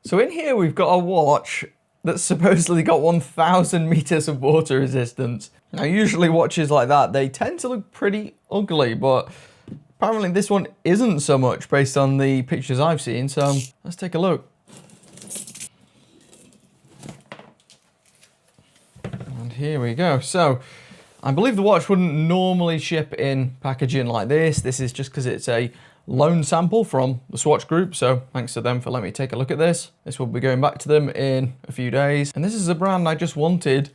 So in here we've got a watch that's supposedly got 1,000 meters of water resistance. Now usually watches like that, they tend to look pretty ugly, but apparently this one isn't so much based on the pictures I've seen, so let's take a look. And here we go. So I believe the watch wouldn't normally ship in packaging like this. This is just because it's a loan sample from the Swatch Group, so thanks to them for letting me take a look at this. This will be going back to them in a few days. And this is a brand I just wanted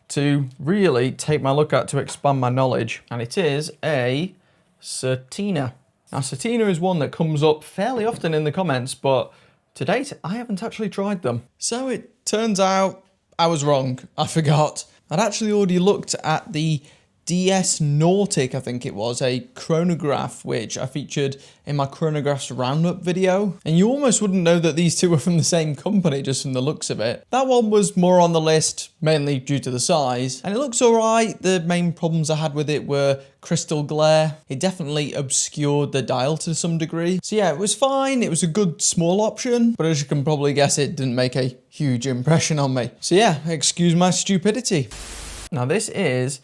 to really take my look at to expand my knowledge. And it is a Certina. Now Certina is one that comes up fairly often in the comments, but to date I haven't actually tried them. So it turns out I was wrong. I forgot. I'd actually already looked at the DS Nautic, I think it was, a chronograph, which I featured in my chronographs roundup video. And you almost wouldn't know that these two were from the same company just from the looks of it. That one was more on the list, mainly due to the size. And it looks alright. The main problems I had with it were crystal glare. It definitely obscured the dial to some degree. So yeah, it was fine. It was a good small option. But as you can probably guess, it didn't make a huge impression on me. So yeah, excuse my stupidity. Now this is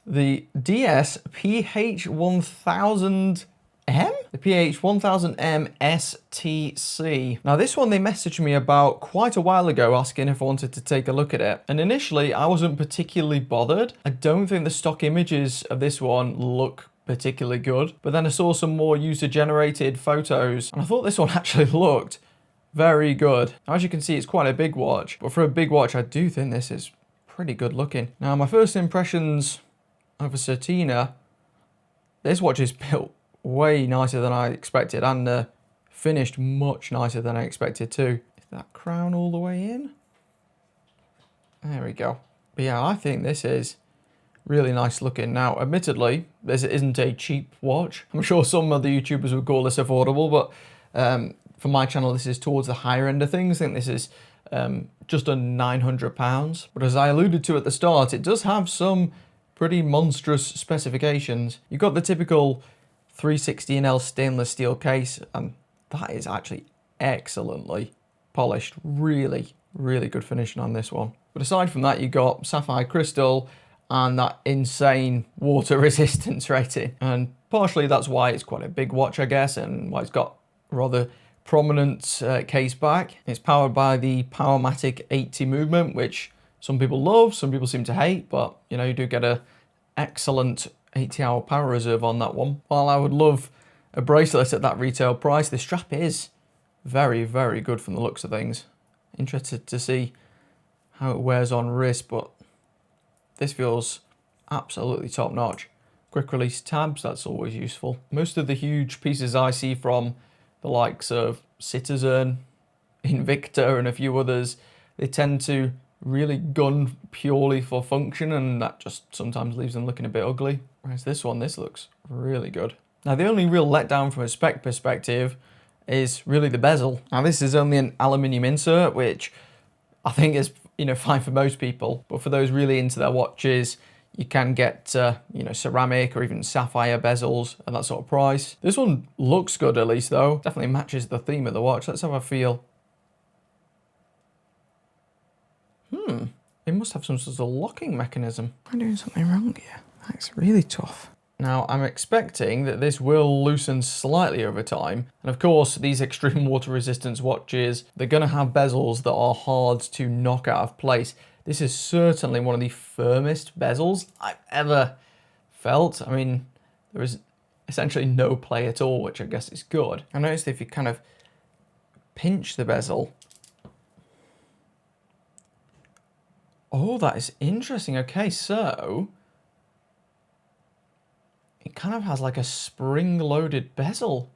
the DS PH1000M? The PH1000M STC. Now this one they messaged me about quite a while ago asking if I wanted to take a look at it. And initially I wasn't particularly bothered. I don't think the stock images of this one look particularly good. But then I saw some more user generated photos and I thought this one actually looked very good. Now, as you can see, it's quite a big watch. But for a big watch, I do think this is pretty good looking. Now my first impressions of a Certina, this watch is built way nicer than I expected and finished much nicer than I expected too. Is that crown all the way in? There we go. But yeah, I think this is really nice looking. Now, admittedly, this isn't a cheap watch. I'm sure some other YouTubers would call this affordable, but for my channel, this is towards the higher end of things. I think this is just under £900. But as I alluded to at the start, it does have some pretty monstrous specifications. You've got the typical 316L stainless steel case, and that is actually excellently polished. Really, really good finishing on this one. But aside from that, you've got sapphire crystal and that insane water resistance rating. And partially that's why it's quite a big watch, I guess, and why it's got rather prominent case back. It's powered by the Powermatic 80 movement, which some people love, some people seem to hate, but you know, you do get a excellent 80-hour power reserve on that one. While I would love a bracelet at that retail price, the strap is very, very good from the looks of things. Interested to see how it wears on wrist, but this feels absolutely top notch. Quick release tabs, that's always useful. Most of the huge pieces I see from the likes of Citizen, Invicta and a few others, they tend to really gun purely for function, and that just sometimes leaves them looking a bit ugly. Whereas this one, this looks really good. Now the only real letdown from a spec perspective is really the bezel. Now this is only an aluminium insert, which I think is, you know, fine for most people, but for those really into their watches, you can get, you know, ceramic or even sapphire bezels at that sort of price. This one looks good at least though. Definitely matches the theme of the watch. Let's have a feel. It must have some sort of locking mechanism. I'm doing something wrong here. That's really tough. Now, I'm expecting that this will loosen slightly over time. And of course, these extreme water resistance watches, they're gonna have bezels that are hard to knock out of place. This is certainly one of the firmest bezels I've ever felt. I mean, there is essentially no play at all, which I guess is good. I noticed if you kind of pinch the bezel, oh, that is interesting. Okay, so it kind of has like a spring-loaded bezel.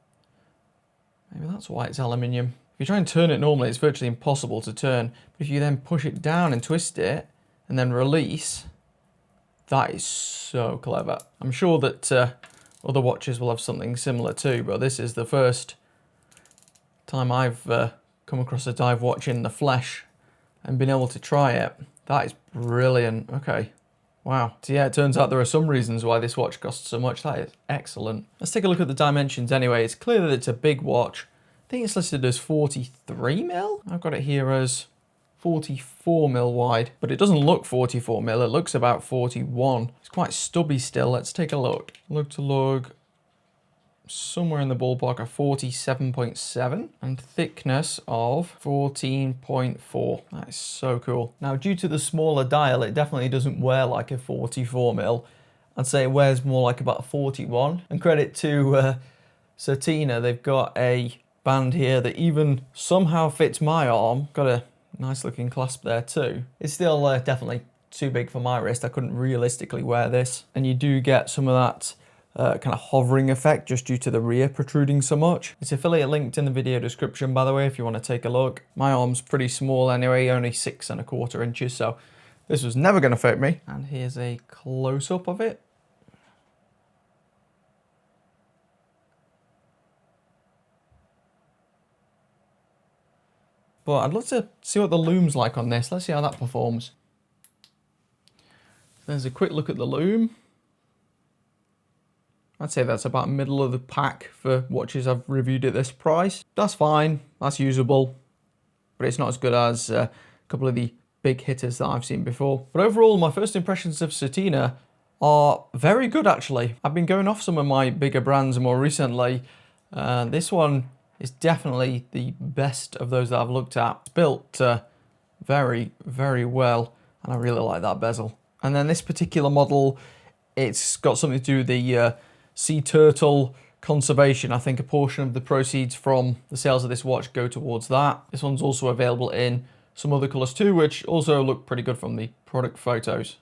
Maybe that's why it's aluminium. If you try and turn it normally, it's virtually impossible to turn. But if you then push it down and twist it, and then release, that is so clever. I'm sure that other watches will have something similar too, but this is the first time I've come across a dive watch in the flesh and been able to try it. That is brilliant. Okay. Wow. So yeah, it turns out there are some reasons why this watch costs so much. That is excellent. Let's take a look at the dimensions anyway. It's clear that it's a big watch. think it's listed as 43 mil. I've got it here as 44 mil wide, but it doesn't look 44 mil. It looks about 41. It's quite stubby still. Let's take a look. Lug to lug, somewhere in the ballpark of 47.7 and thickness of 14.4. That is so cool. Now, due to the smaller dial, it definitely doesn't wear like a 44 mil. I'd say it wears more like about a 41. And credit to Certina, they've got a band here that even somehow fits my arm. Got a nice looking clasp there too. It's still definitely too big for my wrist. I couldn't realistically wear this. And you do get some of that kind of hovering effect just due to the rear protruding so much. It's affiliate linked in the video description, by the way, if you want to take a look. My arm's pretty small anyway, only 6¼ inches, so this was never going to fit me. And here's a close-up of it. But I'd love to see what the loom's like on this. Let's see how that performs. There's a quick look at the loom. I'd say that's about middle of the pack for watches I've reviewed at this price. That's fine, that's usable, but it's not as good as a couple of the big hitters that I've seen before. But overall, my first impressions of Certina are very good actually. I've been going off some of my bigger brands more recently. This one is definitely the best of those that I've looked at. It's built very, very well, and I really like that bezel. And then this particular model, it's got something to do with the sea turtle conservation. I think a portion of the proceeds from the sales of this watch go towards that. This one's also available in some other colours too, which also look pretty good from the product photos.